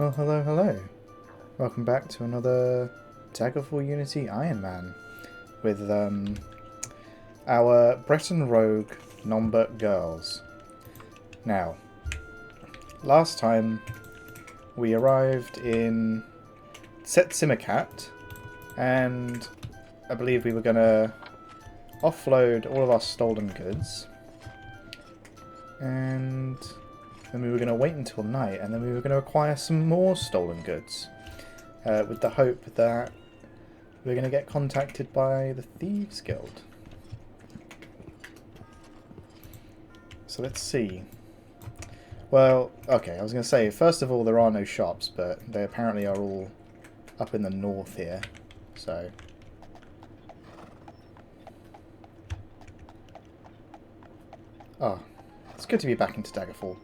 Well, hello, hello. Welcome back to another Daggerfall Unity Ironman with our Breton Rogue Nombert girls. Now, last time we arrived in Setsimicat, and I believe we were going to offload all of our stolen goods, and then we were going to wait until night, and then we were going to acquire some more stolen goods, with the hope that we're going to get contacted by the Thieves Guild. So let's see. Well, okay, I was going to say, first of all, there are no shops, but they apparently are all up in the north here, so... Oh, it's good to be back into Daggerfall.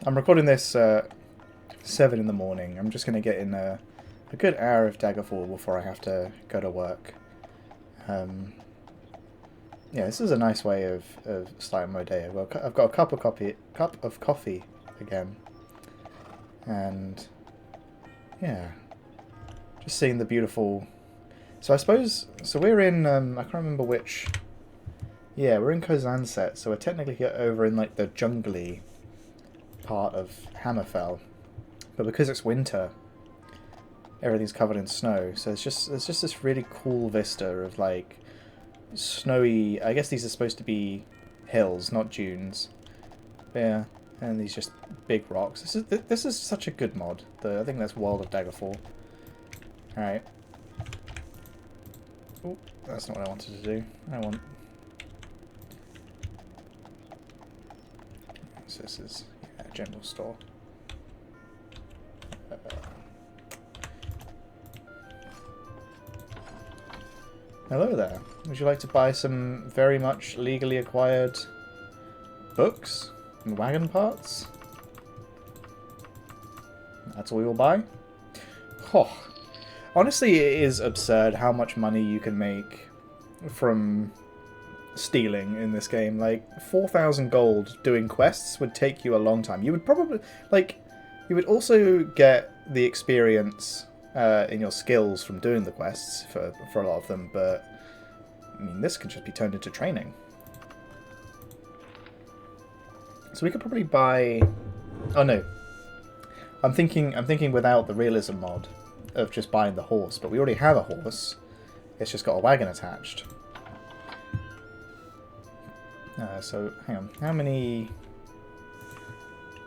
I'm recording this 7 in the morning. I'm just going to get in a good hour of Daggerfall before I have to go to work. Yeah, this is a nice way of starting my day. Well, I've got a cup of coffee again, and yeah, just seeing the beautiful. So I suppose we're in I can't remember which. Yeah, we're in Kozanset, so we're technically over in like the jungly part of Hammerfell, but because it's winter, everything's covered in snow. So it's just this really cool vista of like snowy. I guess these are supposed to be hills, not dunes. Yeah, and these just big rocks. This is such a good mod. I think that's World of Daggerfall. All right. Oh, that's not what I wanted to do. I want. So this is general store. Hello there. Would you like to buy some very much legally acquired books and wagon parts? That's all you'll buy? Oh. Honestly, it is absurd how much money you can make from stealing in this game. Like 4,000 gold doing quests would take you a long time. You would probably you would also get the experience in your skills from doing the quests for a lot of them, but I mean this can just be turned into training. So we could probably buy. Oh no, I'm thinking without the realism mod of just buying the horse, but we already have a horse. It's just got a wagon attached. So, hang on. How many...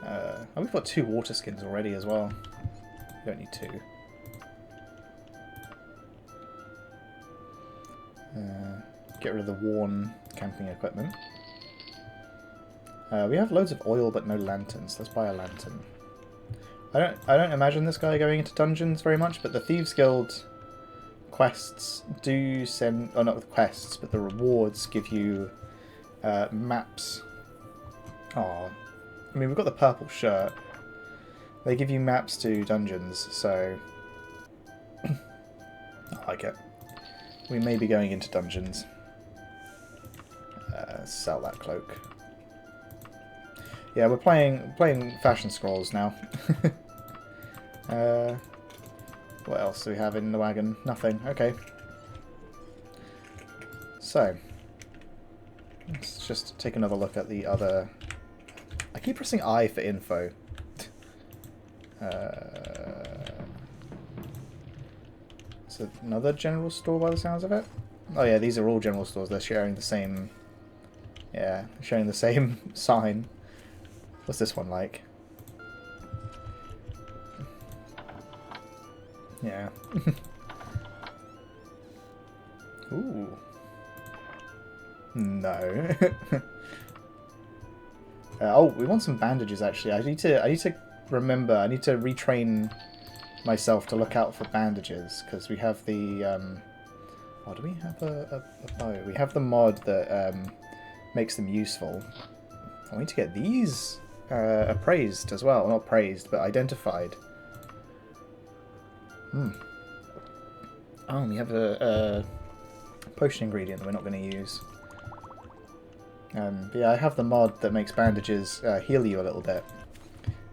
oh, we've got 2 water skins already as well. We don't need 2. Get rid of the worn camping equipment. We have loads of oil but no lanterns. Let's buy a lantern. I don't imagine this guy going into dungeons very much, but the Thieves Guild quests do send... Oh, not the quests, but the rewards give you... maps. Oh, I mean, we've got the purple shirt. They give you maps to dungeons, so I like it. We may be going into dungeons. Sell that cloak. Yeah, we're playing Fashion Scrolls now. What else do we have in the wagon? Nothing. Okay. So. Let's just take another look at the other... I keep pressing I for info. Is it another general store by the sounds of it? Oh yeah, these are all general stores. They're sharing the same... Yeah, sharing the same sign. What's this one like? Yeah. Ooh. No. Oh, we want some bandages actually. I need to remember. I need to retrain myself to look out for bandages because we have the. Oh, do we have a bow? We have the mod that makes them useful. I need to get these appraised as well. Not praised, but identified. Hmm. Oh, we have a potion ingredient that we're not going to use. But yeah, I have the mod that makes bandages heal you a little bit.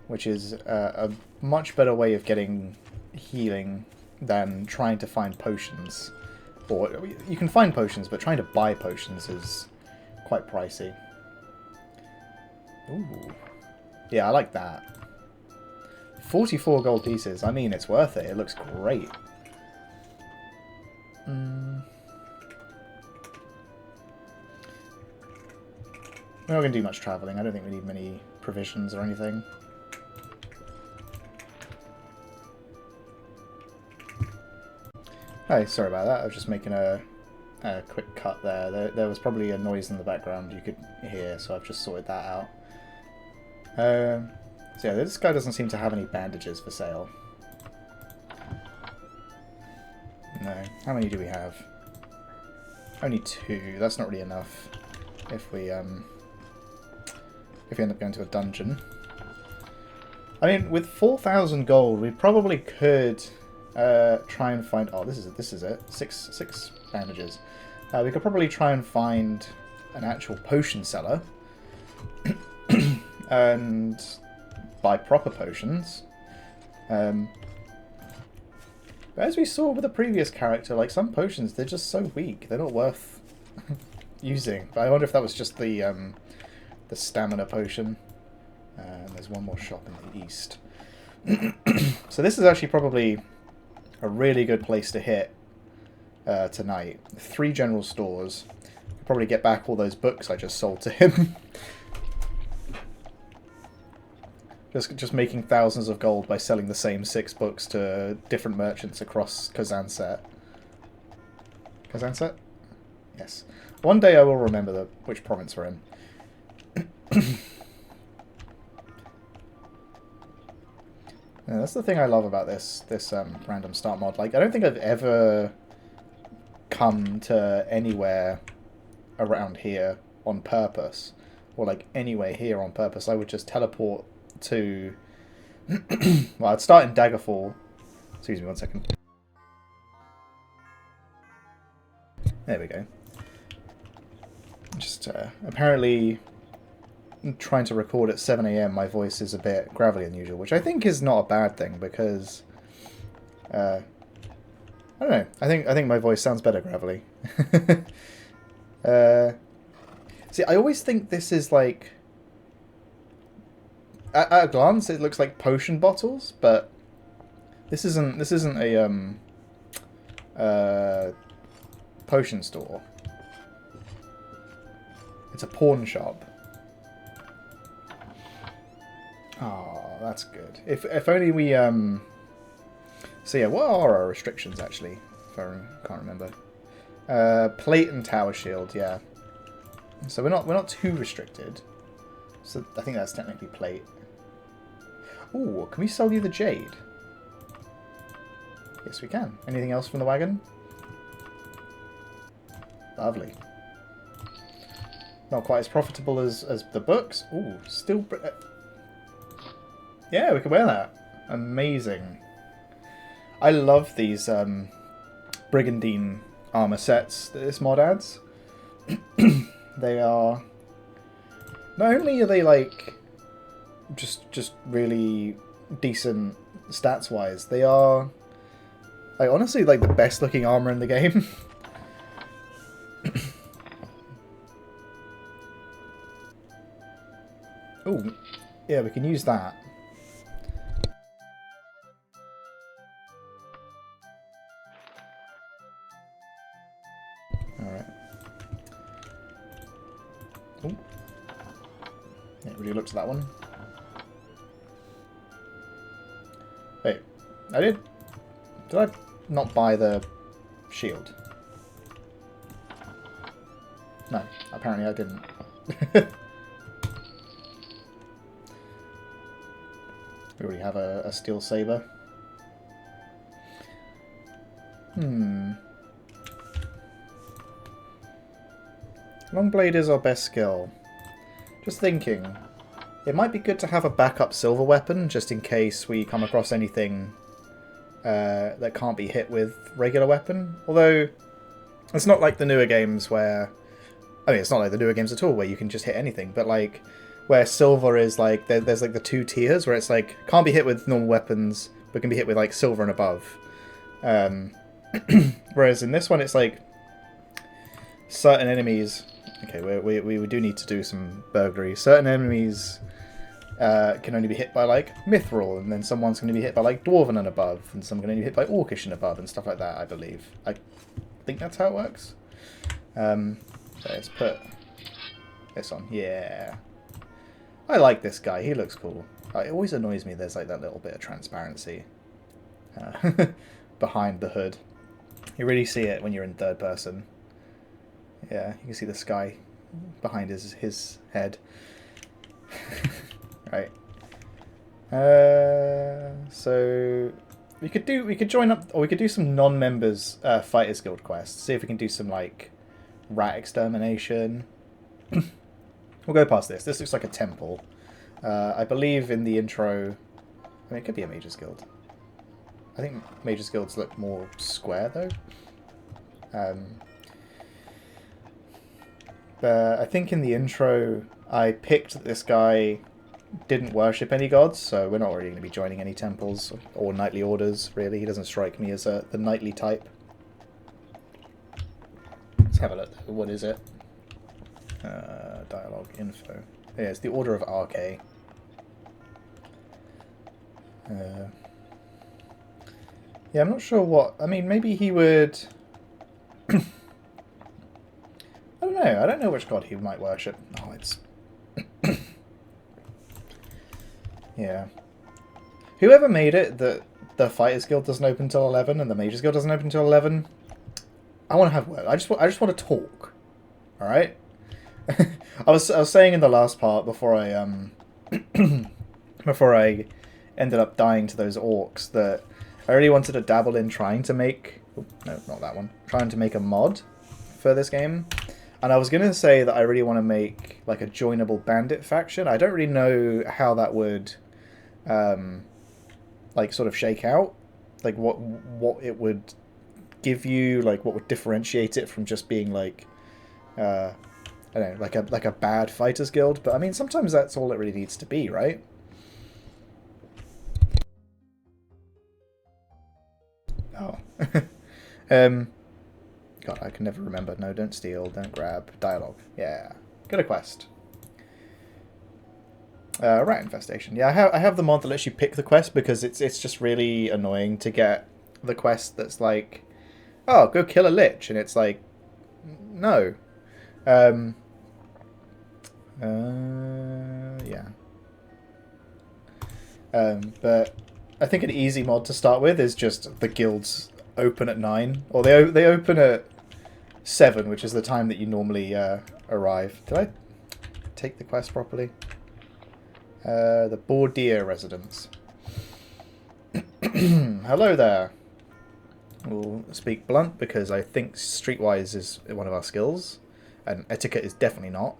which is a much better way of getting healing than trying to find potions. Or you can find potions, but trying to buy potions is quite pricey. Ooh. Yeah, I like that. 44 gold pieces. I mean, it's worth it. It looks great. We're not going to do much travelling. I don't think we need many provisions or anything. Hey, sorry about that. I was just making a quick cut there. There was probably a noise in the background you could hear, so I've just sorted that out. So yeah, this guy doesn't seem to have any bandages for sale. No. How many do we have? Only 2. That's not really enough if we end up going to a dungeon. I mean, with 4,000 gold, we probably could try and find... Oh, this is it. Six bandages. We could probably try and find an actual potion seller and buy proper potions. But as we saw with the previous character, like, some potions, they're just so weak. They're not worth using. But I wonder if that was just the stamina potion. There's one more shop in the east. So this is actually probably a really good place to hit tonight. 3 general stores. Probably get back all those books I just sold to him. Just making thousands of gold by selling the same 6 books to different merchants across Kazanset. Kazanset? Yes. One day I will remember which province we're in. Yeah, that's the thing I love about this random start mod. Like, I don't think I've ever come to anywhere around here on purpose, or like anywhere here on purpose. I would just teleport to... well, I'd start in Daggerfall. Excuse me one second. There we go. Just apparently trying to record at 7 AM, my voice is a bit gravelly than usual, which I think is not a bad thing because I don't know. I think my voice sounds better gravelly. See, I always think this is like, at a glance it looks like potion bottles, but this isn't a potion store. It's a pawn shop. Oh, that's good. If only we so yeah, what are our restrictions actually? If I can't remember. Plate and tower shield, yeah. So we're not too restricted. So I think that's technically plate. Ooh, can we sell you the jade? Yes, we can. Anything else from the wagon? Lovely. Not quite as profitable as the books. Ooh, still... yeah, we can wear that. Amazing. I love these Brigandine armor sets that this mod adds. They are... not only are they, like, just really decent stats-wise, they are, like, honestly, like, the best-looking armor in the game. Oh, yeah, we can use that. Alright. Oh. Yeah, really looked at that one. Wait, I did I not buy the shield? No, apparently I didn't. We already have a steel saber. Longblade is our best skill. Just thinking, it might be good to have a backup silver weapon just in case we come across anything that can't be hit with regular weapon. Although it's not like the newer games where, I mean, it's not like the newer games at all where you can just hit anything. But like where silver is like there's like the two tiers where it's like can't be hit with normal weapons but can be hit with like silver and above. Whereas in this one it's like certain enemies. Okay, we do need to do some burglary. Certain enemies can only be hit by like mithril, and then someone's going to be hit by like dwarven and above, and some can only be hit by orcish and above and stuff like that. I believe. I think that's how it works. So let's put this on. Yeah, I like this guy. He looks cool. It always annoys me. There's like that little bit of transparency behind the hood. You really see it when you're in third person. Yeah, you can see the sky behind his head. Right. So we could join up, or we could do some non-members Fighters Guild quests. See if we can do some like rat extermination. We'll go past this. This looks like a temple. I believe in the intro. I mean, it could be a Mages Guild. I think Mages Guilds look more square though. But I think in the intro I picked that this guy didn't worship any gods, so we're not really going to be joining any temples or knightly orders, really. He doesn't strike me as the knightly type. Let's have a look. What is it? Dialogue info. Yeah, it's the Order of RK. Yeah, I'm not sure what... I mean, maybe he would... I don't know. I don't know which god he might worship. Oh, it's... Yeah. Whoever made it that the Fighters Guild doesn't open till 11 and the Mages Guild doesn't open till 11, I want to have word. I just want to talk. All right? I was saying in the last part before I before I ended up dying to those orcs that I really wanted to dabble in trying to make... Oh, no, not that one. Trying to make a mod for this game. And I was going to say that I really want to make like a joinable bandit faction. I don't really know how that would like sort of shake out. Like what it would give you, like what would differentiate it from just being like I don't know, like a bad fighters guild. But I mean, sometimes that's all it really needs to be, right? Oh. God, I can never remember. No, don't steal, don't grab. Dialogue. Yeah. Get a quest. Rat infestation. Yeah, I have the mod that lets you pick the quest because it's just really annoying to get the quest that's like, oh, go kill a lich, and it's like, no. Yeah. But I think an easy mod to start with is just the guilds open at 9, or they open at 7, which is the time that you normally arrive. Did I take the quest properly? The Bordeaux residence. Hello there. We'll speak blunt because I think streetwise is one of our skills, and etiquette is definitely not.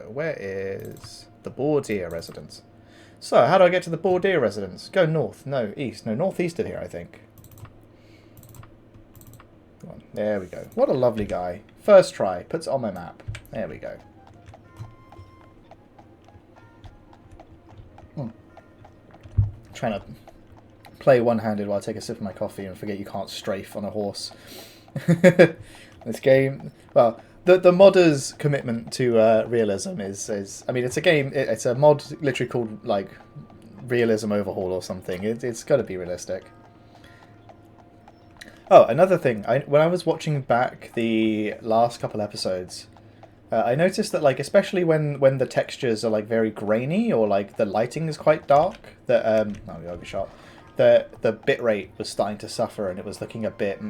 Where is the Bordeaux residence? So, how do I get to the Bordeaux residence? Go north. No, east. No, northeast of here, I think. Come on. There we go. What a lovely guy. First try. Puts it on my map. There we go. Trying to play one-handed while I take a sip of my coffee and forget you can't strafe on a horse. This game... Well, the modder's commitment to realism is... I mean, it's a game... It's a mod literally called, like, Realism Overhaul or something. It's got to be realistic. Oh, another thing. When I was watching back the last couple episodes, I noticed that, like, especially when the textures are, like, very grainy or, like, the lighting is quite dark, that, oh, we overshot, the bitrate was starting to suffer and it was looking a bit,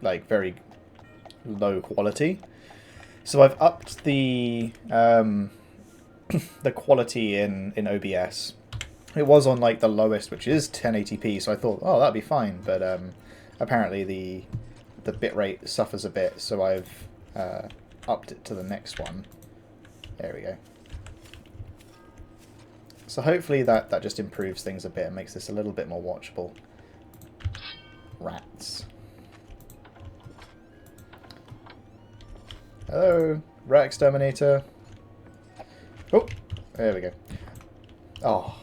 like, very low quality. So I've upped the the quality in OBS. It was on, like, the lowest, which is 1080p, so I thought, oh, that'd be fine, but apparently the bitrate suffers a bit, so I've upped it to the next one. There we go. So hopefully that just improves things a bit and makes this a little bit more watchable. Rats. Hello, rat exterminator. Oh, there we go. Oh,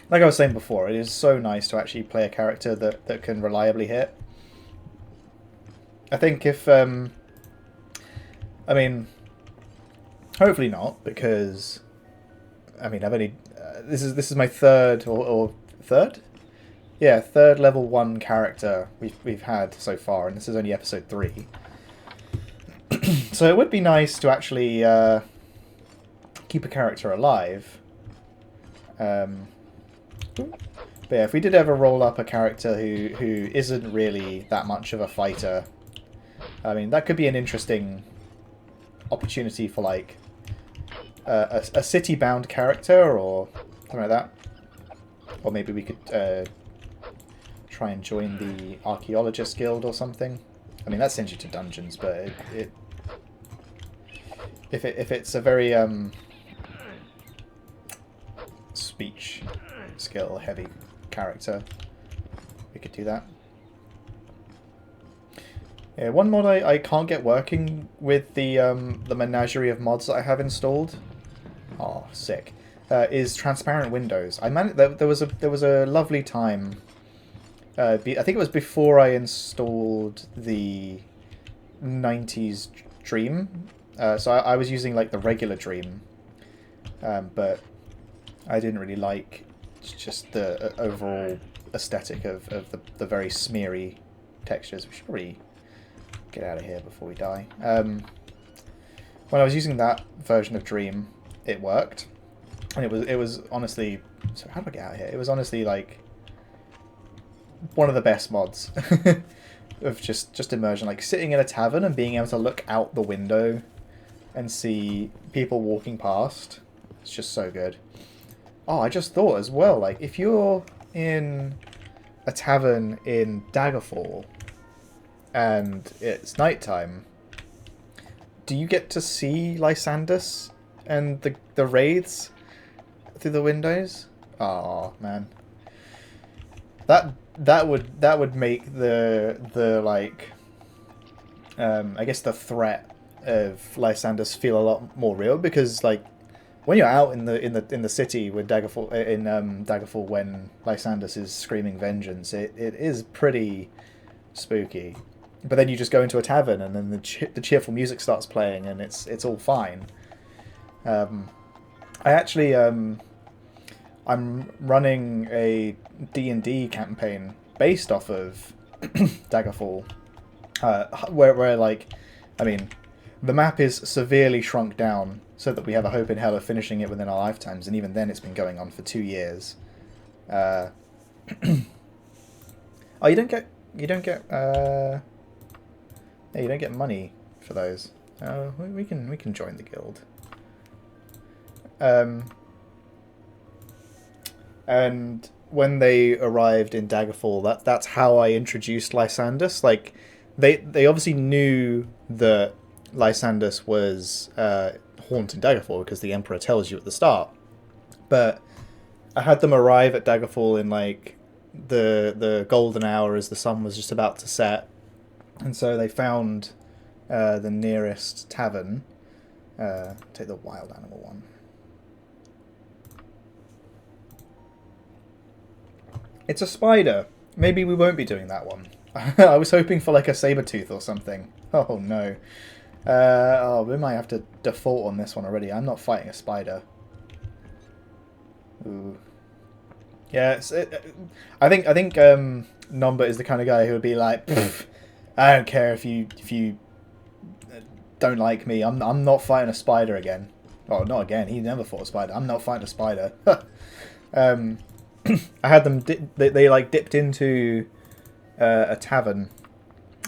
like I was saying before, it is so nice to actually play a character that can reliably hit. I think if I mean, hopefully not, because I mean I've only this is my third or third, yeah, third level 1 character we've had so far, and this is only episode 3. So it would be nice to actually keep a character alive. But yeah, if we did ever roll up a character who isn't really that much of a fighter, I mean, that could be an interesting opportunity for, like, a city-bound character or something like that. Or maybe we could try and join the Archaeologist Guild or something. I mean, that sends you to dungeons, but if it's a very speech skill heavy character, we could do that. Yeah, one mod I can't get working with the menagerie of mods that I have installed. Oh, sick. Is transparent windows. I managed. There was a lovely time. I think it was before I installed the 90s Dream. So I was using like the regular Dream, but I didn't really like just the overall aesthetic of the very smeary textures. We should probably get out of here before we die. When I was using that version of Dream, it worked, and it was honestly. So how do I get out of here? It was honestly like one of the best mods of just immersion, like sitting in a tavern and being able to look out the window and see people walking past. It's just so good. Oh, I just thought as well, like if you're in a tavern in Daggerfall and it's nighttime, do you get to see Lysandus and the wraiths through the windows? Oh man, that would make the like I guess the threat of Lysandus feel a lot more real, because like when you're out in the city with Daggerfall in Daggerfall, when Lysandus is screaming vengeance, it is pretty spooky. But then you just go into a tavern and then the cheerful music starts playing and it's all fine. I actually I'm running a D&D campaign based off of Daggerfall, where like, I mean, the map is severely shrunk down so that we have a hope in hell of finishing it within our lifetimes, and even then it's been going on for 2 years. Oh, you don't get yeah, you don't get money for those. We can join the guild. And when they arrived in Daggerfall, that's how I introduced Lysandus. Like, they obviously knew that Lysandus was haunting Daggerfall because the Emperor tells you at the start. But I had them arrive at Daggerfall in like the golden hour as the sun was just about to set, and so they found the nearest tavern. Take the wild animal one. It's a spider. Maybe we won't be doing that one. I was hoping for like a saber tooth or something. Oh no. Oh, we might have to default on this one already. I'm not fighting a spider. Ooh. Yeah, I think Nomba is the kind of guy who would be like, I don't care if you don't like me. I'm not fighting a spider again. Oh, not again. He never fought a spider. I'm not fighting a spider. I had them. They like dipped into a tavern,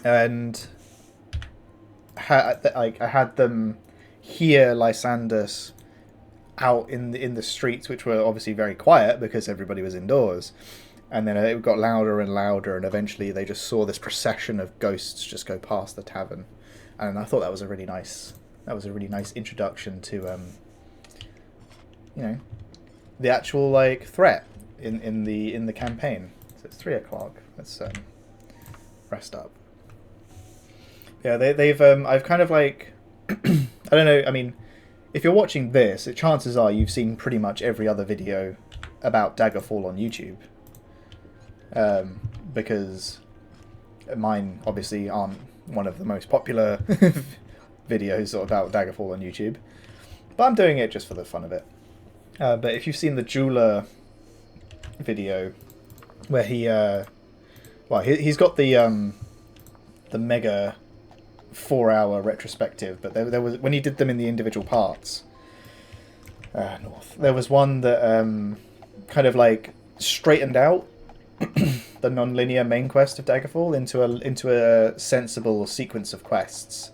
and I had them hear Lysandus out in the streets, which were obviously very quiet because everybody was indoors. And then it got louder and louder, and eventually they just saw this procession of ghosts just go past the tavern. And I thought that was a really nice introduction to the actual like threat in the campaign. So it's 3 o'clock. Let's rest up. Yeah, they've I've kind of like I don't know. I mean, if you're watching this, chances are you've seen pretty much every other video about Daggerfall on YouTube. Because mine obviously aren't one of the most popular videos about Daggerfall on YouTube. But I'm doing it just for the fun of it. But if you've seen the jeweler video, where he's got the mega 4-hour retrospective, but there was, when he did them in the individual parts, there was one that kind of like straightened out the non-linear main quest of Daggerfall into a sensible sequence of quests.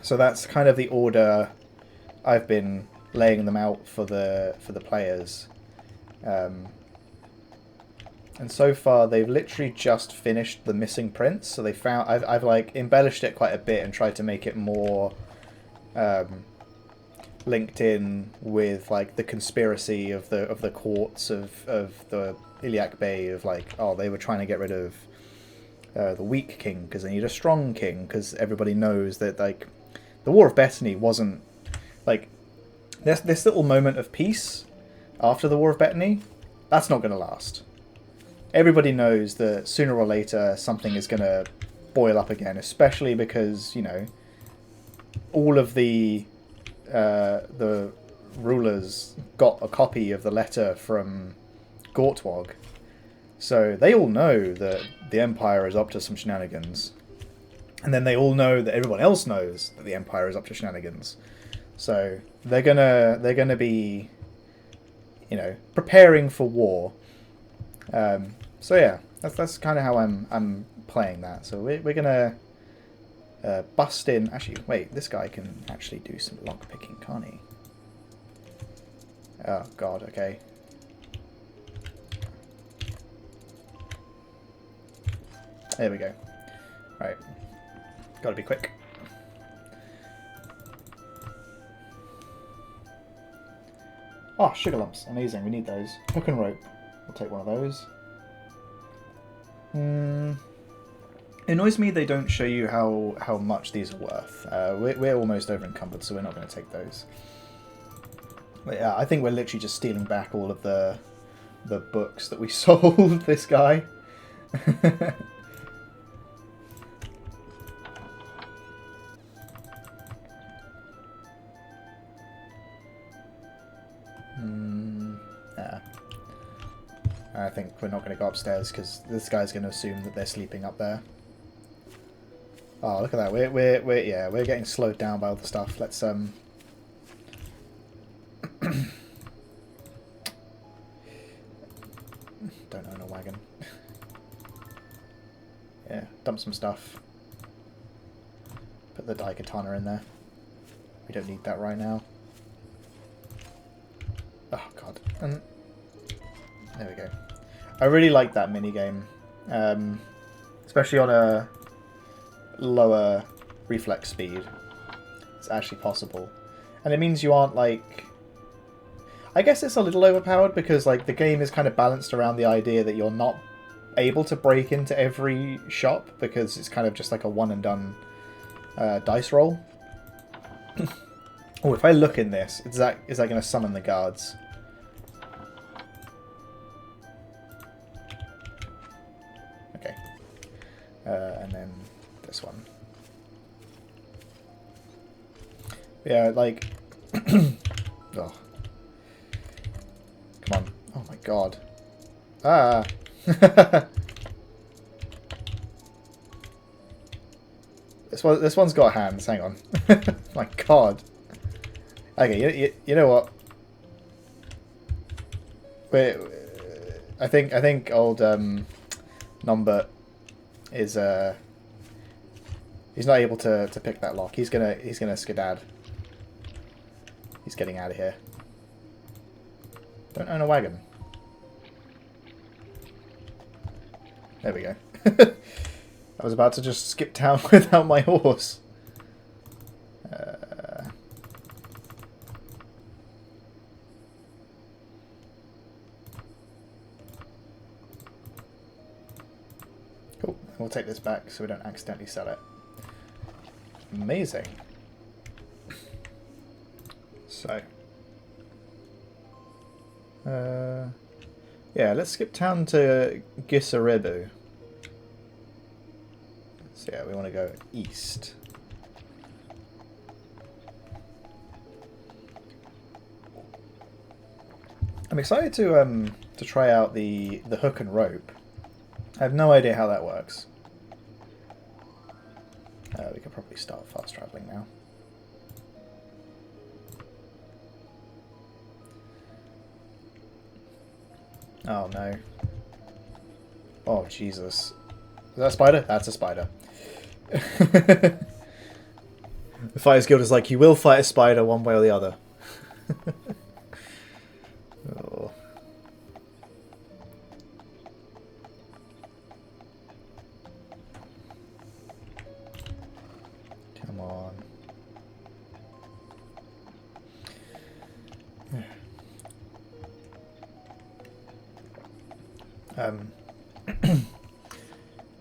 So that's kind of the order I've been laying them out for the players. And so far they've literally just finished the missing prince. So they found I've like embellished it quite a bit and tried to make it more linked in with like the conspiracy of the courts of the Iliac Bay, of like, oh, they were trying to get rid of the weak king because they need a strong king, because everybody knows that like the War of Bethany wasn't like this little moment of peace after the War of Bethany, that's not going to last. Everybody knows that sooner or later something is going to boil up again, especially because, you know, all of the rulers got a copy of the letter from Gortwog. So they all know that the Empire is up to some shenanigans. And then they all know that everyone else knows that the Empire is up to shenanigans. So they're gonna be, you know, preparing for war. So yeah, that's kind of how I'm playing that. So we're gonna bust in. Actually, wait, this guy can actually do some lock picking, can't he? Oh god, okay. There we go. Right, gotta be quick. Oh, sugar lumps, amazing. We need those. Hook and rope. We'll take one of those. It annoys me they don't show you how much these are worth. We're almost over encumbered, so we're not going to take those. But yeah, I think we're literally just stealing back all of the books that we sold this guy. Yeah. I think we're not going to go upstairs because this guy's going to assume that they're sleeping up there. Oh, look at that! We're getting slowed down by all the stuff. Let's Don't own a wagon. Yeah, dump some stuff. Put the Daikatana in there. We don't need that right now. Oh god. There we go. I really like that minigame. Especially on a lower reflex speed. It's actually possible. And it means you aren't like... I guess it's a little overpowered because like the game is kind of balanced around the idea that you're not able to break into every shop because it's kind of just like a one and done dice roll. Oh, if I look in this, is that going to summon the guards? Okay. And then this one. Yeah, like... oh. Come on. Oh my god. Ah! This one's got hands, hang on. My god. Okay, you know what? Wait, I think old Numbert is he's not able to pick that lock. He's gonna skedad. He's getting out of here. Don't own a wagon. There we go. I was about to just skip town without my horse. Cool. We'll take this back so we don't accidentally sell it. Amazing. So, yeah, let's skip town to Gisaribu. So yeah, we want to go east. I'm excited to try out the hook and rope. I have no idea how that works. We could probably start fast traveling now. Oh no. Oh Jesus. Is that a spider? That's a spider. The Fighters Guild is like, you will fight a spider one way or the other. Oh. Come on.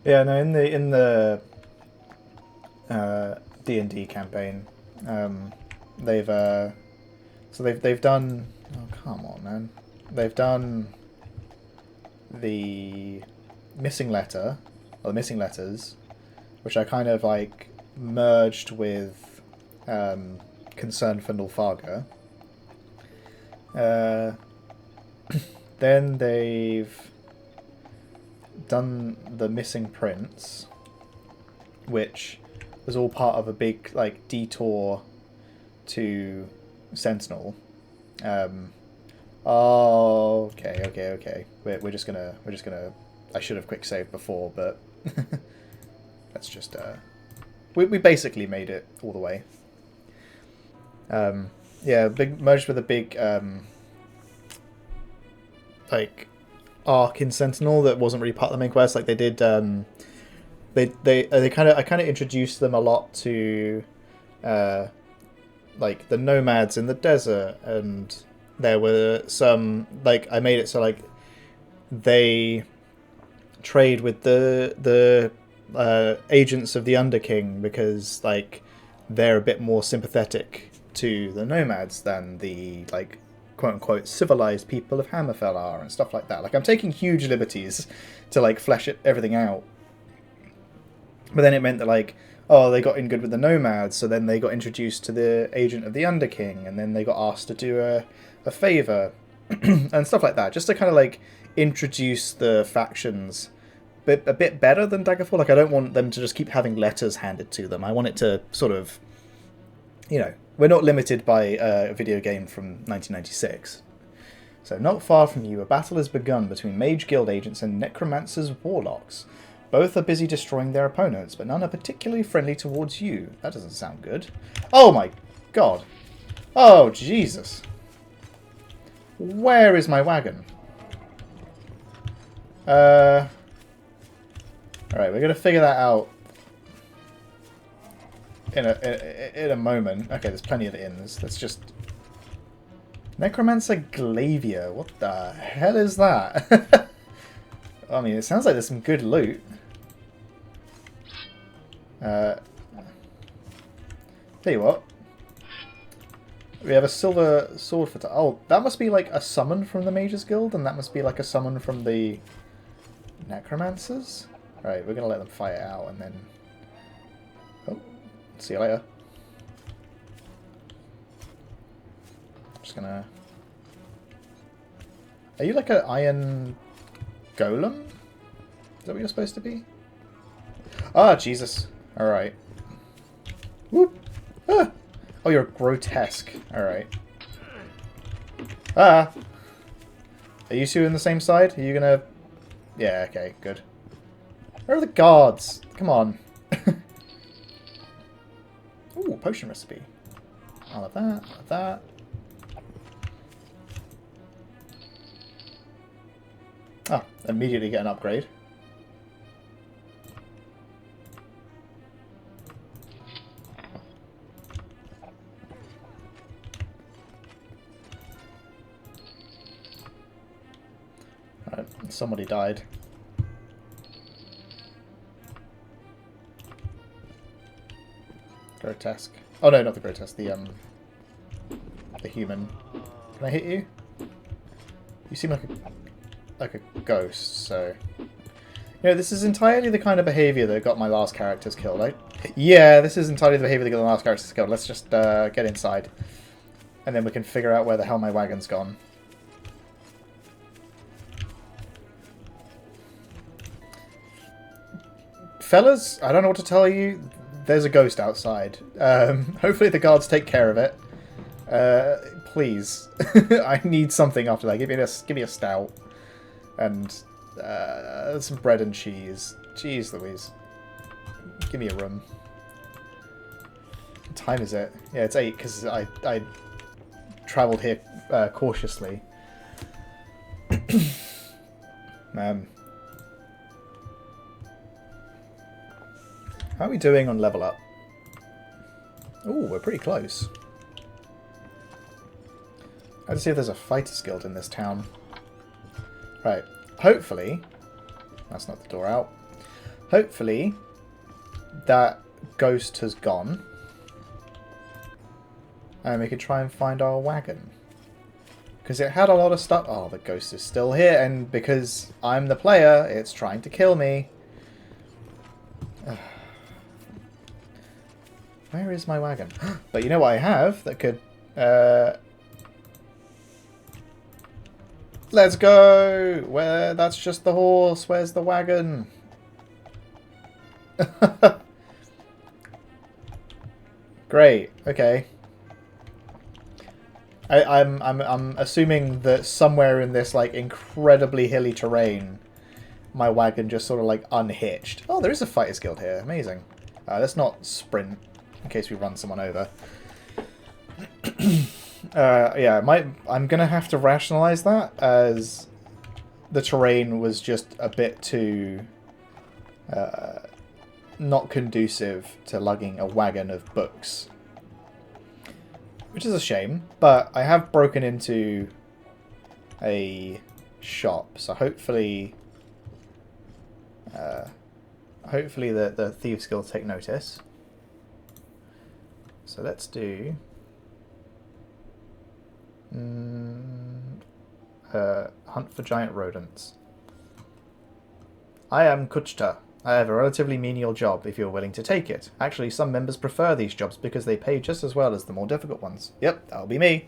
Yeah, no, in the D&D campaign, they've they've done. Oh come on, man! They've done the missing letter, or the missing letters, which I kind of like merged with Concern for Nulfaga. Then they've done the missing prince, which was all part of a big like detour to Sentinel. Oh, okay. We're just gonna. I should have quick saved before, but let's just. We basically made it all the way. Yeah, big merged with a big like arc in Sentinel that wasn't really part of the main quest. Like they did. I kind of introduced them a lot to like the nomads in the desert, and there were some like I made it so like they trade with the agents of the Underking because like they're a bit more sympathetic to the nomads than the like quote unquote civilized people of Hammerfell are and stuff like that. Like I'm taking huge liberties to like flesh everything out. But then it meant that, like, oh, they got in good with the nomads, so then they got introduced to the agent of the Underking, and then they got asked to do a favour, and stuff like that, just to kind of, like, introduce the factions a bit better than Daggerfall. Like, I don't want them to just keep having letters handed to them. I want it to sort of, you know, we're not limited by a video game from 1996. So, not far from you, a battle has begun between Mage Guild agents and Necromancer's warlocks. Both are busy destroying their opponents, but none are particularly friendly towards you. That doesn't sound good. Oh my god. Oh, Jesus. Where is my wagon? Alright, we're going to figure that out in a moment. Okay, there's plenty of inns. Let's just... Necromancer Glavia. What the hell is that? I mean, it sounds like there's some good loot. Tell you what. We have a silver sword for... Oh, that must be like a summon from the Mages Guild, and that must be like a summon from the Necromancers? Right, we're going to let them fight it out, and then... Oh, see you later. Just gonna... Are you like an iron golem? Is that what you're supposed to be? Ah, Jesus. Alright. Whoop. Ah. Oh, you're grotesque. Alright. Ah. Are you two on the same side? Are you gonna... Yeah, okay, good. Where are the guards? Come on. Ooh, potion recipe. All of that, all of that. Ah, immediately get an upgrade. Alright, somebody died. Grotesque. Oh no, not the grotesque, the the human. Can I hit you? You seem like a ghost, so... You know, this is entirely the kind of behaviour that got my last characters killed. Yeah, this is entirely the behaviour that got the last characters killed. Let's just get inside. And then we can figure out where the hell my wagon's gone. Fellas, I don't know what to tell you. There's a ghost outside. Hopefully the guards take care of it. Please. I need something after that. Give me a stout. And some bread and cheese. Jeez Louise. Give me a room. What time is it? Yeah, it's 8 because I travelled here cautiously. How are we doing on level up? Ooh, we're pretty close. Let's see if there's a fighters guild in this town. Right. Hopefully... That's not the door out. Hopefully, that ghost has gone. And we could try and find our wagon. Because it had a lot of stuff... Oh, the ghost is still here. And because I'm the player, it's trying to kill me. Where is my wagon? But you know what I have that could... Let's go! Where? That's just the horse. Where's the wagon? Great. Okay. I'm assuming that somewhere in this like incredibly hilly terrain, my wagon just sort of like unhitched. Oh, there is a fighters guild here. Amazing. Let's not sprint in case we run someone over. Yeah, I'm gonna have to rationalize that as the terrain was just a bit too not conducive to lugging a wagon of books, which is a shame. But I have broken into a shop, so hopefully, the thieves guild take notice. So let's do. Hunt for giant rodents. I am Kuchta. I have a relatively menial job if you're willing to take it. Actually, some members prefer these jobs because they pay just as well as the more difficult ones. Yep, that'll be me.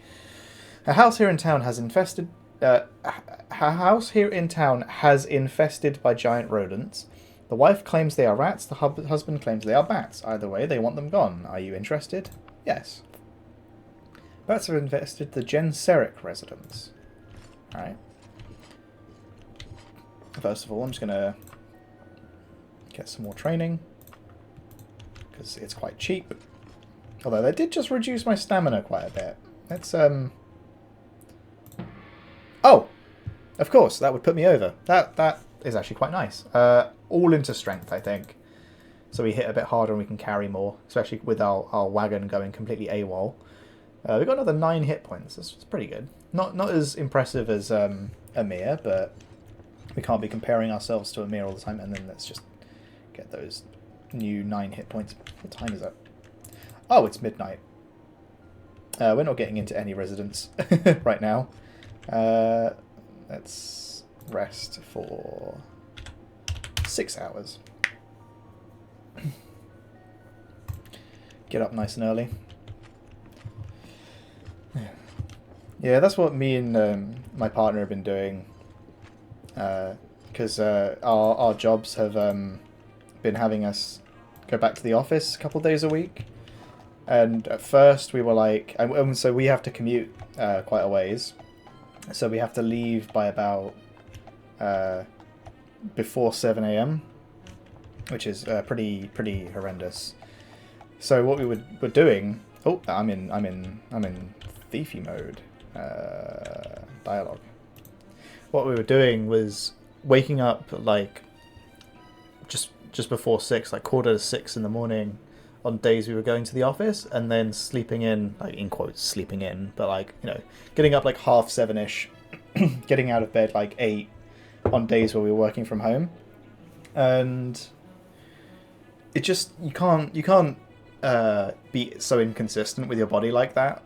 A house here in town has infested by giant rodents. The wife claims they are rats, the husband claims they are bats. Either way, they want them gone. Are you interested? Yes. Bats have infested the Genseric residence. Alright. First of all, I'm just going to get some more training. Because it's quite cheap. Although they did just reduce my stamina quite a bit. Let's, Oh! Of course, that would put me over. That is actually quite nice. All into strength, I think. So we hit a bit harder and we can carry more. Especially with our wagon going completely AWOL. We've got another 9 hit points. That's pretty good. Not as impressive as Amir, but we can't be comparing ourselves to Amir all the time. And then let's just get those new 9 hit points. What time is it? Oh, it's midnight. We're not getting into any residence right now. Let's rest for 6 hours. Get up nice and early. Yeah, that's what me and my partner have been doing. Because our jobs have been having us go back to the office a couple of days a week. And at first we were like... And so we have to commute quite a ways. So we have to leave by about before 7 AM. Which is pretty horrendous. So what we were doing... Oh, I'm in thiefy mode. Dialogue. What we were doing was waking up like just before 6, like 5:45 in the morning on days we were going to the office, and then sleeping in, like in quotes sleeping in, but like, you know, getting up like 7:30ish, getting out of bed like 8 on days where we were working from home. And it just, you can't be so inconsistent with your body like that.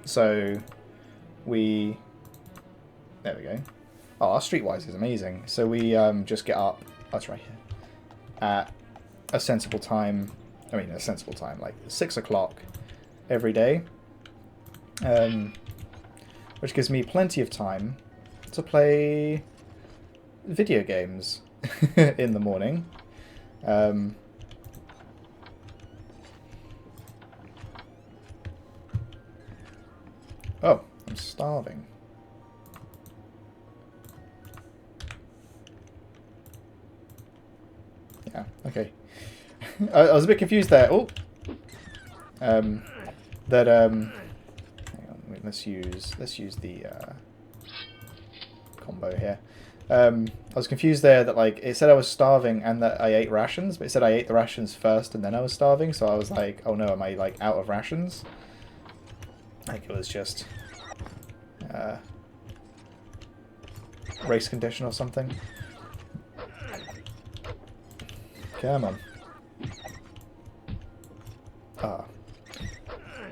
So we... There we go. Oh, our streetwise is amazing. So we just get up... Oh, it's right here. At a sensible time. I mean, a sensible time, like 6 o'clock every day. Which gives me plenty of time to play video games in the morning. Oh, I'm starving. Yeah, okay. I was a bit confused there. Oh! Hang on, wait, let's use the combo here. I was confused there that like it said I was starving and that I ate rations, but it said I ate the rations first and then I was starving, so I was like, oh no, am I like out of rations? Like it was just race condition or something. Come on. Ah.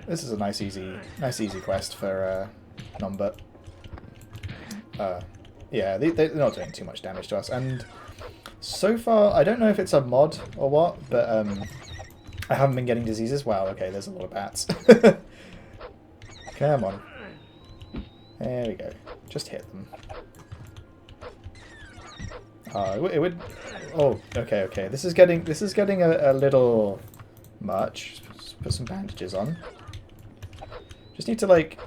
This is a nice easy quest for Nombert. Yeah, they're not doing too much damage to us, and so far I don't know if it's a mod or what, but I haven't been getting diseases. Wow, okay, there's a lot of bats. Come on. There we go. Just hit them. It would. Oh, okay, okay. This is getting a little much. Just put some bandages on. Just need to like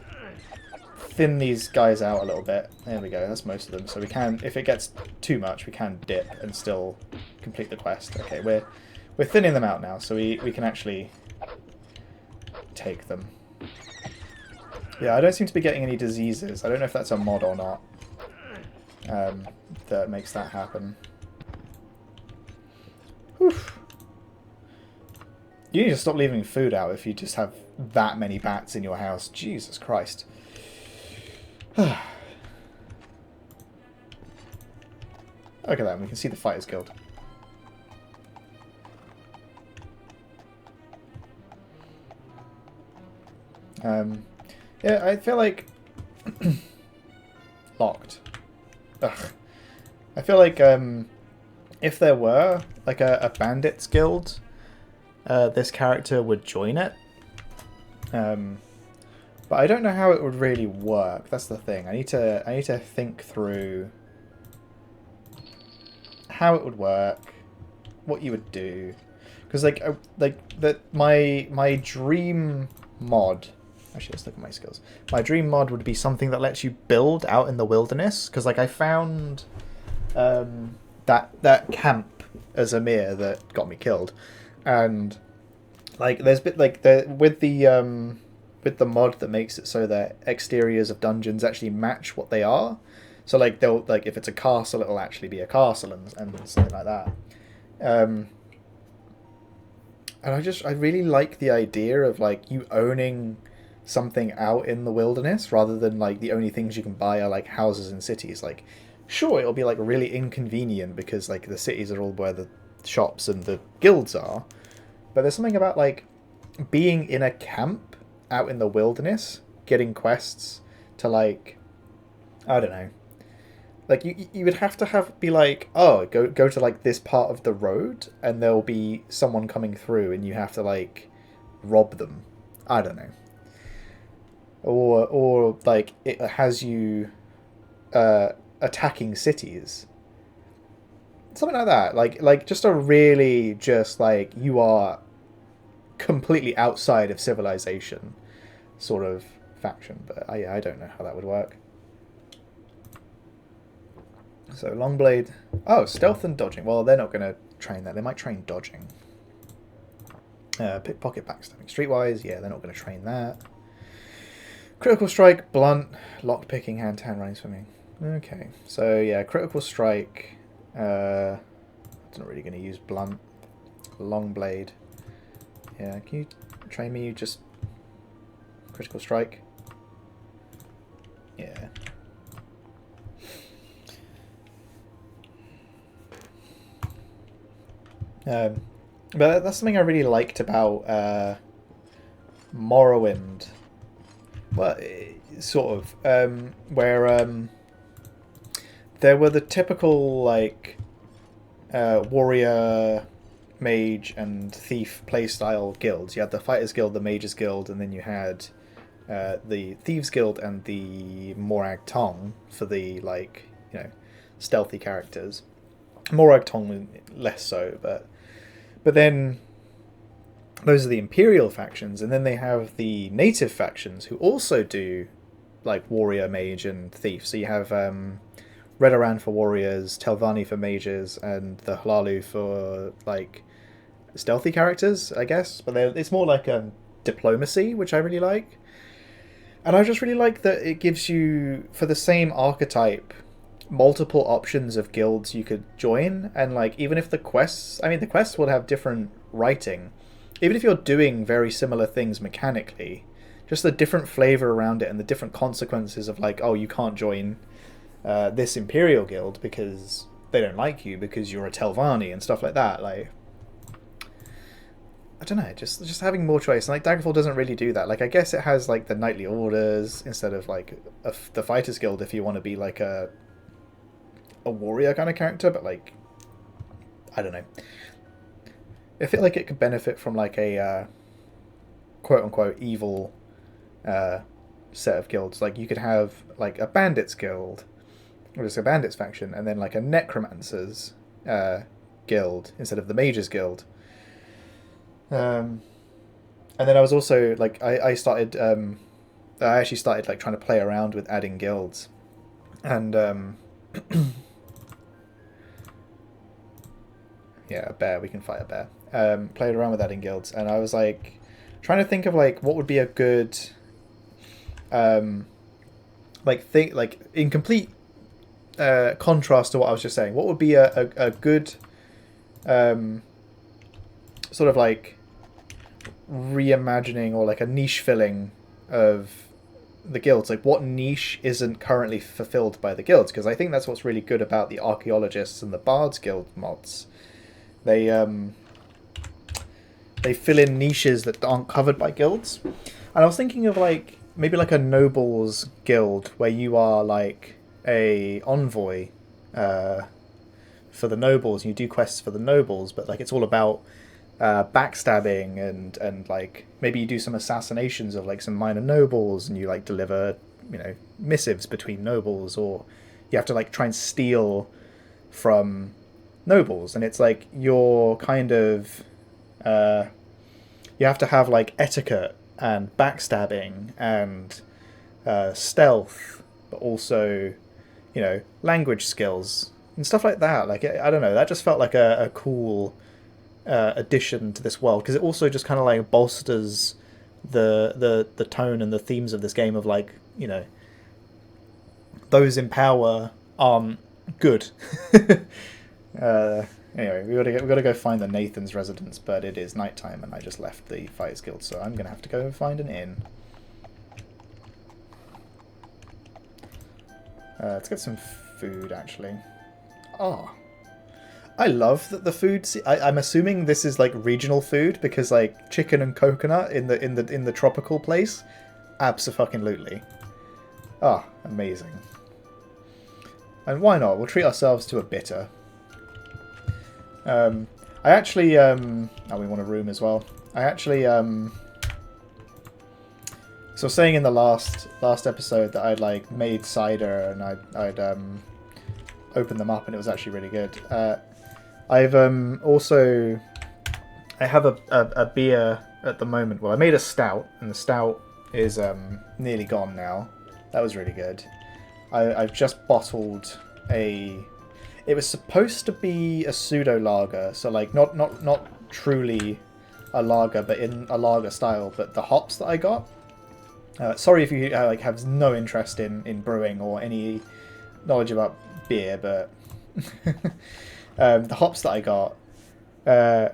thin these guys out a little bit. There we go. That's most of them. So we can, if it gets too much, we can dip and still complete the quest. Okay, we're thinning them out now, so we can actually take them. Yeah, I don't seem to be getting any diseases. I don't know if that's a mod or not. That makes that happen. Whew. You need to stop leaving food out if you just have that many bats in your house. Jesus Christ. Okay then, we can see the Fighters Guild. Yeah, I feel like... Locked. Ugh. I feel like if there were like a bandits guild, this character would join it. But I don't know how it would really work. That's the thing. I need to think through how it would work, what you would do, because my dream mod. Actually, let's look at my skills. My dream mod would be something that lets you build out in the wilderness, because like I found that camp as a mere that got me killed, and like there's bit like with the mod that makes it so that exteriors of dungeons actually match what they are. So like they'll like if it's a castle, it'll actually be a castle and something like that. And I really like the idea of like you owning something out in the wilderness rather than like the only things you can buy are like houses in cities. Like sure, it'll be like really inconvenient because like the cities are all where the shops and the guilds are, but there's something about like being in a camp out in the wilderness getting quests to like, I don't know, like you would have to be like, oh, go to like this part of the road and there'll be someone coming through and you have to like rob them. I don't know. Or like it has you attacking cities, something like that. Like just a really just like you are completely outside of civilization sort of faction. But I don't know how that would work. So Longblade. Oh, stealth and dodging. Well, they're not going to train that. They might train dodging. Pickpocket, backstabbing. Streetwise, yeah, they're not going to train that. Critical strike, blunt, lockpicking, hand-to-hand running, swimming. Okay, so yeah, critical strike. I'm not really going to use blunt. Long blade. Yeah, can you train me just critical strike? Yeah. But that's something I really liked about Morrowind. Well, sort of. Where there were the typical like warrior, mage, and thief playstyle guilds. You had the Fighters Guild, the Mages Guild, and then you had the Thieves Guild and the Morag Tong for the like stealthy characters. Morag Tong less so, but then those are the Imperial factions, and then they have the native factions who also do like warrior, mage, and thief. So you have Redoran for warriors, Telvanni for mages, and the Hlalu for like stealthy characters, I guess. But it's more like diplomacy, which I really like. And I just really like that it gives you, for the same archetype, multiple options of guilds you could join. And like, even if the quests will have different writing, even if you're doing very similar things mechanically, just the different flavor around it and the different consequences of like, oh, you can't join this Imperial Guild because they don't like you because you're a Telvanni and stuff like that. Like, I don't know, just having more choice. And like Daggerfall doesn't really do that. Like, I guess it has like the knightly orders instead of like the Fighters Guild if you want to be like a warrior kind of character. But like, I don't know. I feel like it could benefit from like a quote unquote evil set of guilds. Like you could have like a bandits guild, or just a bandits faction, and then like a necromancers guild instead of the mages guild. And then I was also like I actually started like trying to play around with adding guilds, and yeah, a bear, we can fight a bear. Played around with adding guilds, and I was like trying to think of like what would be a good like in complete contrast to what I was just saying, what would be a good sort of like reimagining or like a niche filling of the guilds. Like what niche isn't currently fulfilled by the guilds? Because I think that's what's really good about the archaeologists and the bards guild mods. They fill in niches that aren't covered by guilds. And I was thinking of like maybe like a nobles guild where you are like a envoy for the nobles and you do quests for the nobles, but like it's all about backstabbing and like maybe you do some assassinations of like some minor nobles and you like deliver missives between nobles, or you have to like try and steal from nobles, and it's like you're kind of you have to have like etiquette and backstabbing and stealth, but also language skills and stuff like that. Like I don't know, that just felt like a cool addition to this world, because it also just kind of like bolsters the tone and the themes of this game of like those in power aren't good. Anyway, we gotta go find the Nathan's residence, but it is nighttime and I just left the Fighters Guild, so I'm gonna have to go find an inn. Let's get some food actually. Oh, I love that the food. I'm assuming this is like regional food, because like chicken and coconut in the tropical place, abso-fucking-lutely. Ah, amazing. And why not? We'll treat ourselves to a bitter. I actually oh, we want a room as well. I actually so I was saying in the last episode that I'd like made cider and I'd opened them up and it was actually really good. I've also I have a beer at the moment. Well, I made a stout and the stout is nearly gone now. That was really good. I've just bottled a. It was supposed to be a pseudo lager, so like not truly a lager, but in a lager style. But the hops that I got. Sorry if you like have no interest in brewing or any knowledge about beer, but the hops that I got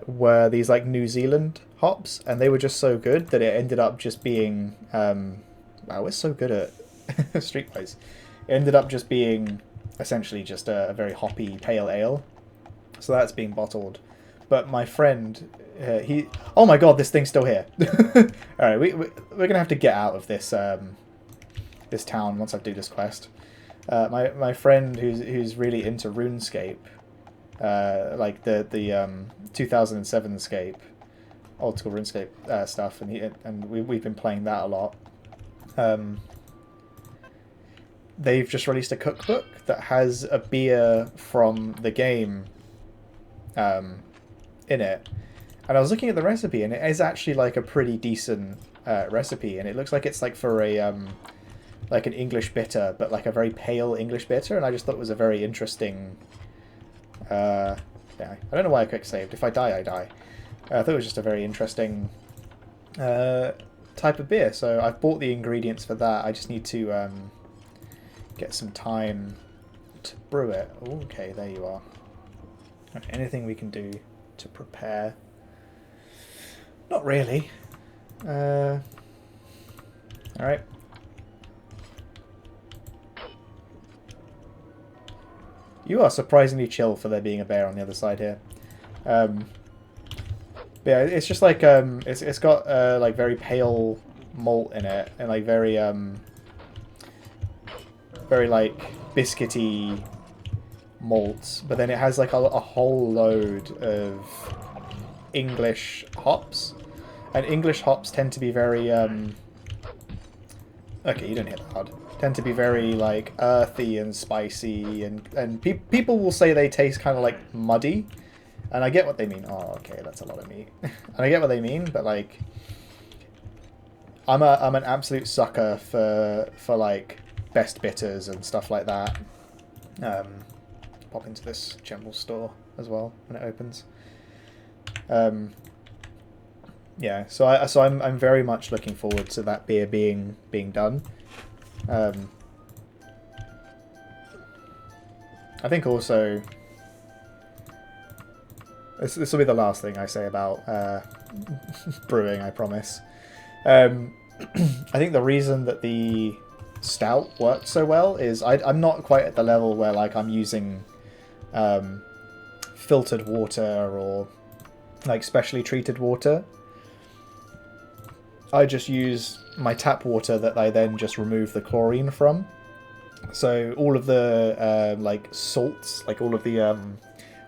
were these like New Zealand hops, and they were just so good that it ended up just being wow, we're so good at Streetwise. It ended up just being essentially just a very hoppy pale ale. So that's being bottled. But my friend, he... Oh my god, this thing's still here. Alright, we're going to have to get out of this this town once I do this quest. My friend who's really into RuneScape, like the 2007 Scape, old school RuneScape stuff, and we've been playing that a lot. They've just released a cookbook that has a beer from the game in it. And I was looking at the recipe, and it is actually like a pretty decent recipe, and it looks like it's like for a like an English bitter, but like a very pale English bitter, and I just thought it was a very interesting... yeah, I don't know why I quick saved. If I die, I die. I thought it was just a very interesting type of beer, so I've bought the ingredients for that. I just need to get some time to brew it. Okay, there you are. Okay, anything we can do to prepare? Not really. Alright. You are surprisingly chill for there being a bear on the other side here. But yeah, it's just like it's got like very pale malt in it, and like very like biscuity malts. But then it has like a whole load of English hops, and English hops tend to be very okay, you don't hit that hard. Tend to be very like earthy and spicy, and people will say they taste kind of like muddy, and I get what they mean. Oh, okay, that's a lot of meat. And I get what they mean, but like, I'm an absolute sucker for like best bitters and stuff like that. Pop into this general store as well when it opens. Yeah, so I'm very much looking forward to that beer being done. I think also this will be the last thing I say about brewing, I promise. I think the reason that the stout worked so well is I'm not quite at the level where like I'm using filtered water or like specially treated water. I just use my tap water that I then just remove the chlorine from. So all of the like salts, like all of the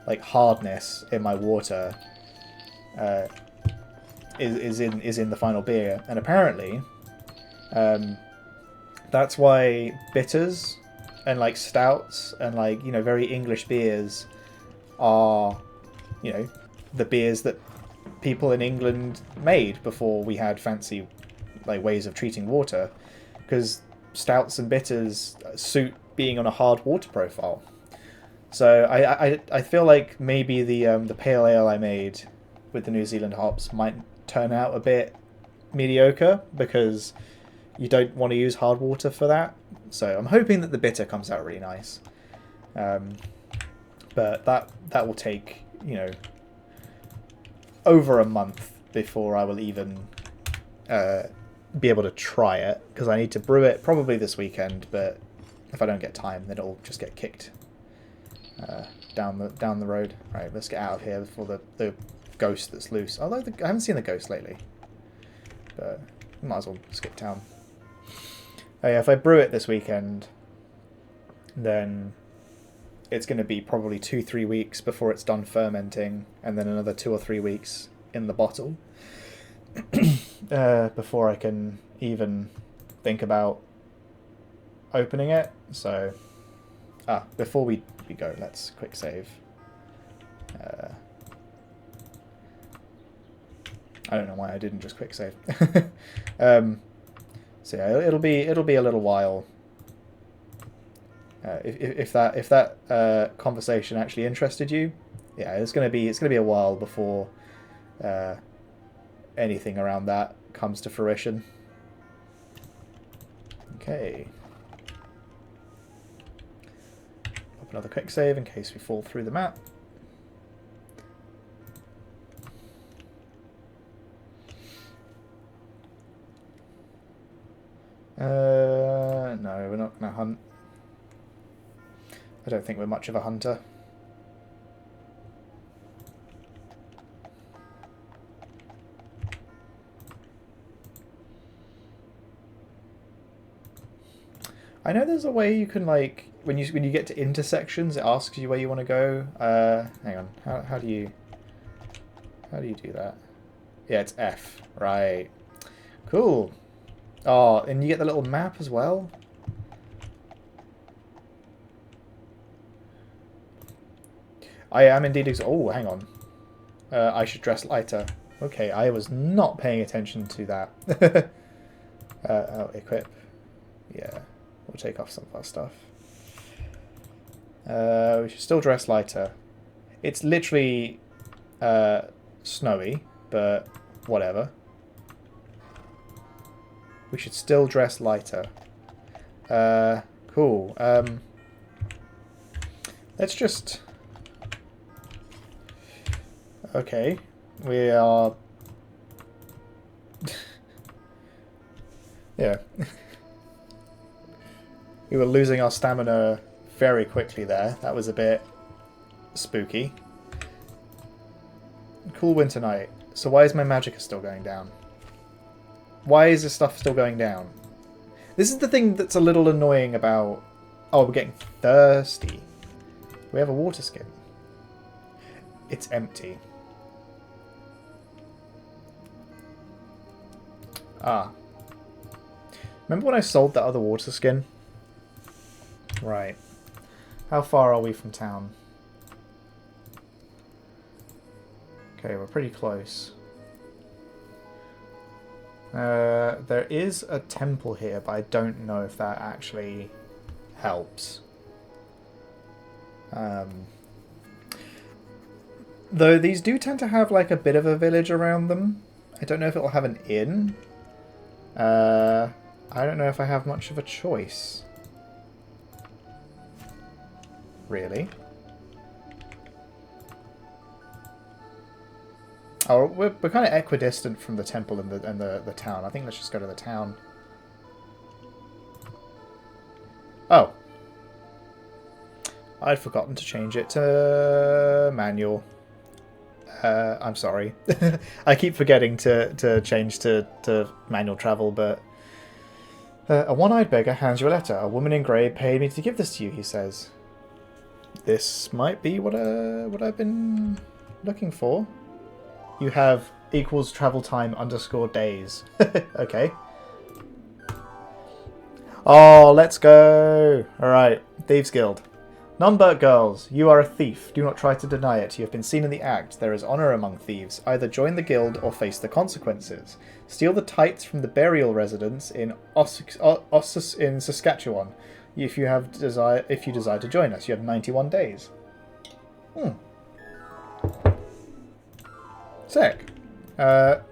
like hardness in my water is in the final beer, and apparently that's why bitters and like stouts and like, you know, very English beers are, you know, the beers that people in England made before we had fancy like ways of treating water, because stouts and bitters suit being on a hard water profile. So I feel like maybe the pale ale I made with the New Zealand hops might turn out a bit mediocre because you don't want to use hard water for that. So I'm hoping that the bitter comes out really nice. But that will take, you know, over a month before I will even be able to try it, because I need to brew it probably this weekend, but if I don't get time, then it'll just get kicked down the road. Right, let's get out of here before the ghost that's loose. Although I haven't seen the ghost lately, but we might as well skip town. Oh yeah, if I brew it this weekend, then it's going to be probably 2-3 weeks before it's done fermenting, and then another 2 or 3 weeks in the bottle before I can even think about opening it. So, before we go, let's quick save. I don't know why I didn't just quick save. So yeah, it'll be a little while. If that conversation actually interested you, yeah, it's gonna be a while before anything around that comes to fruition. Okay. Pop another quick save in case we fall through the map. No, we're not gonna hunt. I don't think we're much of a hunter. I know there's a way you can, like, when you get to intersections, it asks you where you want to go. Hang on. How do you do that? Yeah, it's F. Right. Cool. Oh, and you get the little map as well. I am indeed. Oh, hang on. I should dress lighter. Okay, I was not paying attention to that. Oh, equip. Yeah, we'll take off some of our stuff. We should still dress lighter. It's literally snowy, but whatever. We should still dress lighter. Cool. Let's just... Okay. We are... Yeah. We were losing our stamina very quickly there. That was a bit spooky. Cool winter night. So why is my magicka still going down? Why is this stuff still going down? This is the thing that's a little annoying about... Oh, we're getting thirsty. We have a water skin. It's empty. Ah. Remember when I sold that other water skin? Right. How far are we from town? Okay, we're pretty close. There is a temple here, but I don't know if that actually helps. Though these do tend to have like a bit of a village around them. I don't know if it'll have an inn. I don't know if I have much of a choice. Really? Oh, we're kind of equidistant from the temple and the town. I think let's just go to the town. Oh. I'd forgotten to change it to manual. I'm sorry. I keep forgetting to change to manual travel, but... a one-eyed beggar hands you a letter. A woman in grey paid me to give this to you, he says. This might be what I've been looking for. You have equals travel time _ days. Okay. Oh, let's go. Alright, Thieves Guild. None girls, you are a thief. Do not try to deny it. You have been seen in the act. There is honour among thieves. Either join the guild or face the consequences. Steal the tights from the burial residence in in Saskatchewan. If you desire to join us, you have 91 days. Sick. Oh,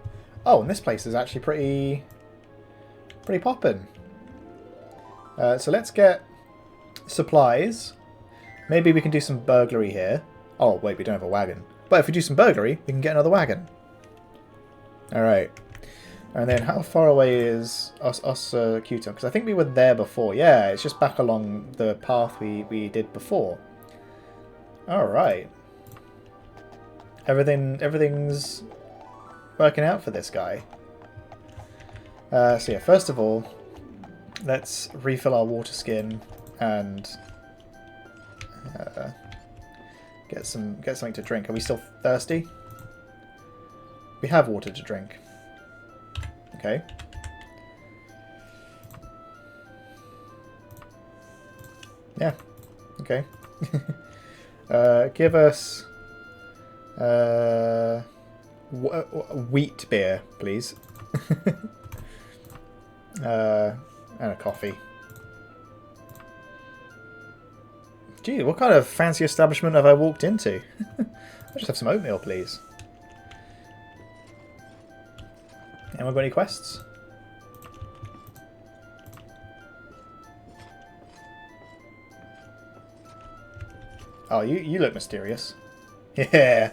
and this place is actually pretty poppin'. So let's get supplies. Maybe we can do some burglary here. Oh, wait, we don't have a wagon. But if we do some burglary, we can get another wagon. Alright. And then how far away is Cuton? Because I think we were there before. Yeah, it's just back along the path we did before. Alright. Everything's working out for this guy. So yeah, first of all, let's refill our water skin and get something to drink. Are we still thirsty? We have water to drink. Okay. Yeah. Okay. Give us wheat beer, please. And a coffee. Gee, what kind of fancy establishment have I walked into? I'll just have some oatmeal, please. Anyone got any quests? Oh, you look mysterious. Yeah.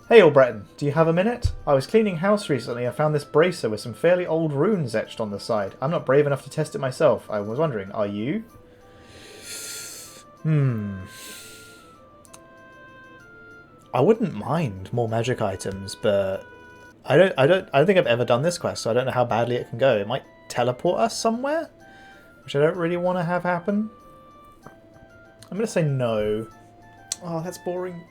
Hey, old Breton, do you have a minute? I was cleaning house recently and found this bracer with some fairly old runes etched on the side. I'm not brave enough to test it myself. I was wondering, are you? I wouldn't mind more magic items, but I don't think I've ever done this quest, so I don't know how badly it can go. It might teleport us somewhere. which I don't really want to have happen. I'm going to say no. Oh, that's boring.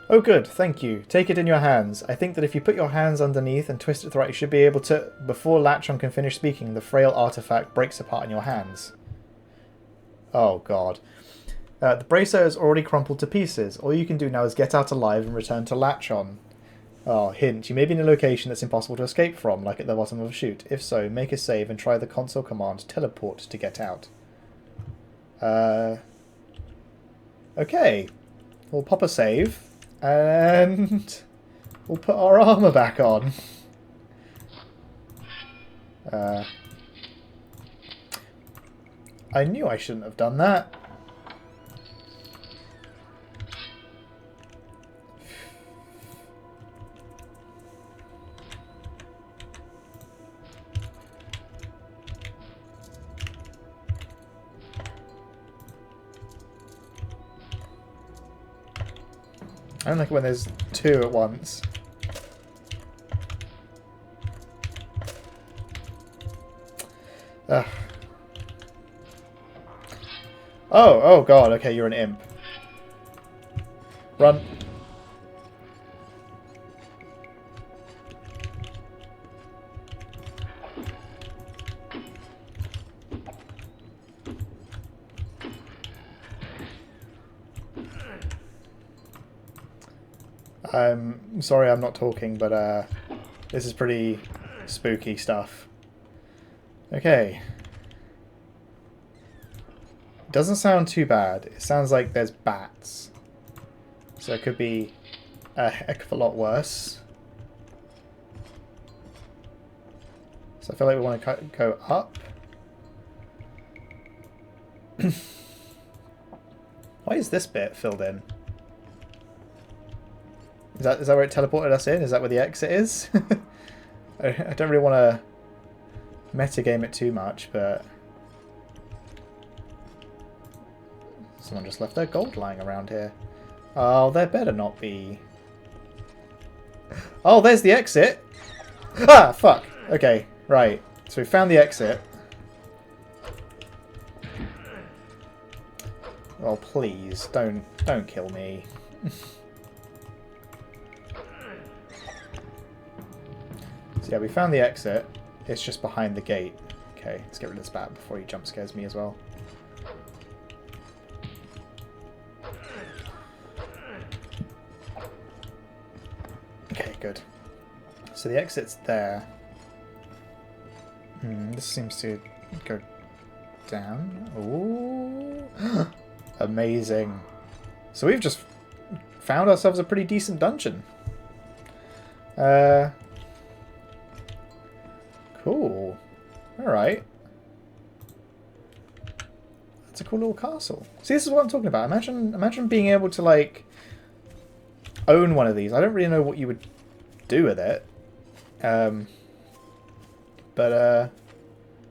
Oh good, thank you. Take it in your hands. I think that if you put your hands underneath and twist it to the right, you should be able to... Before Latchon can finish speaking, the frail artifact breaks apart in your hands. Oh god. The bracer is already crumpled to pieces. All you can do now is get out alive and return to Latchon. Oh, hint. You may be in a location that's impossible to escape from, like at the bottom of a chute. If so, make a save and try the console command teleport to get out. Okay. We'll pop a save. And we'll put our armour back on. I knew I shouldn't have done that. I don't like it when there's two at once. Ugh. Oh god, okay, you're an imp. Run. I'm sorry I'm not talking, but this is pretty spooky stuff. Okay. Doesn't sound too bad. It sounds like there's bats. So it could be a heck of a lot worse. So I feel like we want to go up. Why is this bit filled in? Is that where it teleported us in? Is that where the exit is? I don't really want to metagame it too much, but... Someone just left their gold lying around here. Oh, there better not be. Oh, there's the exit! Ah, fuck! Okay, right. So we found the exit. Oh, please, don't kill me. So yeah, we found the exit. It's just behind the gate. Okay, let's get rid of this bat before he jump scares me as well. Okay, good. So the exit's there. This seems to go down. Ooh. Amazing. So we've just found ourselves a pretty decent dungeon. Cool. Alright. That's a cool little castle. See, this is what I'm talking about. Imagine being able to, like, own one of these. I don't really know what you would do with it. But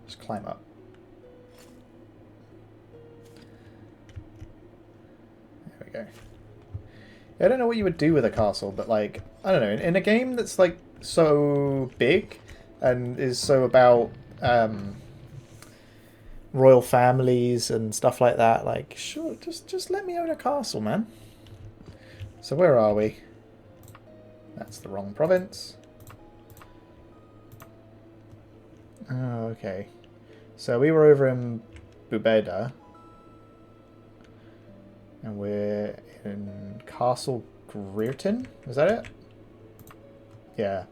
just climb up. There we go. Yeah, I don't know what you would do with a castle, but, like, I don't know. In a game that's, like, so big and is so about royal families and stuff like that, like, sure, just let me own a castle, man. So where are we? That's the wrong province. Oh, okay. So we were over in Bubeda. And we're in Castle Greerton? Is that it? Yeah.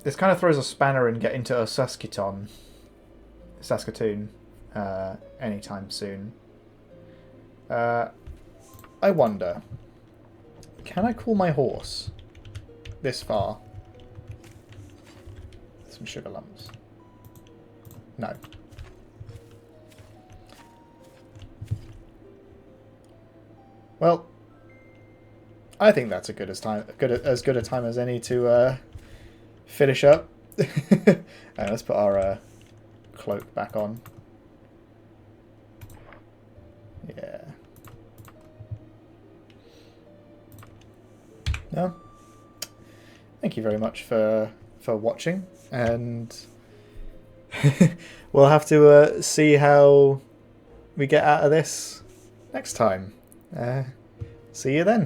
This kind of throws a spanner in getting to Saskatoon anytime soon. I wonder, can I call my horse this far? Some sugar lumps. No. Well, I think that's as good a time as any to finish up. Let's put our cloak back on. Yeah. No. Thank you very much for watching, and we'll have to see how we get out of this next time. See you then.